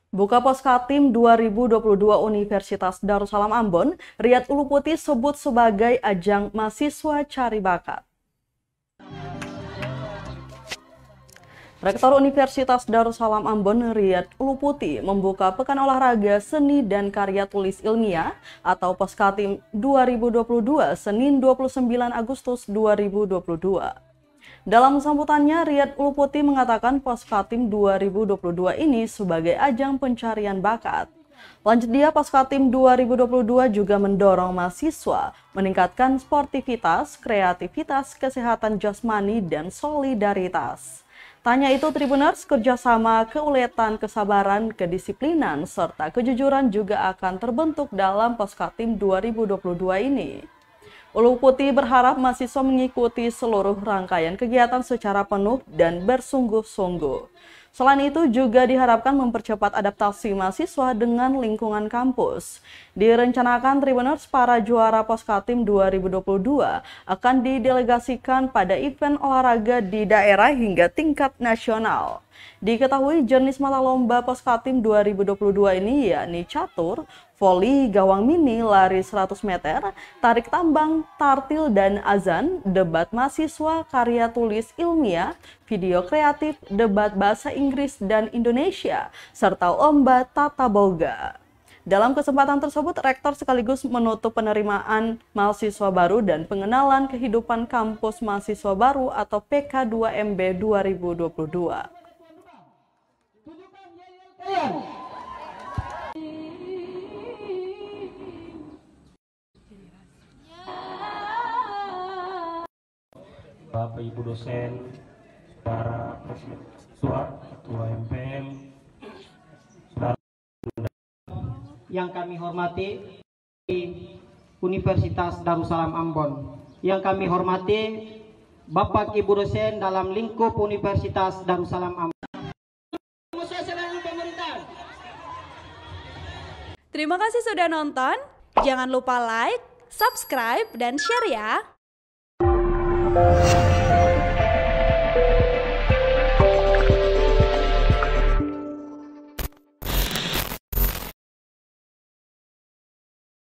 Buka Poskatim 2022 Universitas Darussalam Ambon, Riyad Uluputi sebut sebagai ajang mahasiswa cari bakat. Rektor Universitas Darussalam Ambon, Riyad Uluputi, membuka Pekan Olahraga Seni dan Karya Tulis Ilmiah atau Poskatim 2022 Senin 29 Agustus 2022. Dalam sambutannya, Riyad Uluputi mengatakan Poskatim 2022 ini sebagai ajang pencarian bakat. Lanjut dia, Poskatim 2022 juga mendorong mahasiswa meningkatkan sportivitas, kreativitas, kesehatan jasmani, dan solidaritas. Tanya itu Tribuners, kerjasama, keuletan, kesabaran, kedisiplinan, serta kejujuran juga akan terbentuk dalam Poskatim 2022 ini. Uluputi berharap mahasiswa mengikuti seluruh rangkaian kegiatan secara penuh dan bersungguh-sungguh. Selain itu juga diharapkan mempercepat adaptasi mahasiswa dengan lingkungan kampus. Direncanakan Tribuners, para juara Poskatim 2022 akan didelegasikan pada event olahraga di daerah hingga tingkat nasional. Diketahui jenis mata lomba Poskatim 2022 ini yakni catur, voli, gawang mini, lari 100 meter, tarik tambang, tartil dan azan, debat mahasiswa, karya tulis ilmiah, video kreatif, debat bahasa Inggris dan Indonesia, serta lomba tata boga. Dalam kesempatan tersebut, Rektor sekaligus menutup penerimaan mahasiswa baru dan pengenalan kehidupan kampus mahasiswa baru atau PK2MB 2022. Bapak Ibu dosen, para siswa, ketua MPM, yang kami hormati Universitas Darussalam Ambon, yang kami hormati Bapak Ibu dosen dalam lingkup Universitas Darussalam Ambon. Terima kasih sudah nonton. Jangan lupa like, subscribe, dan share ya.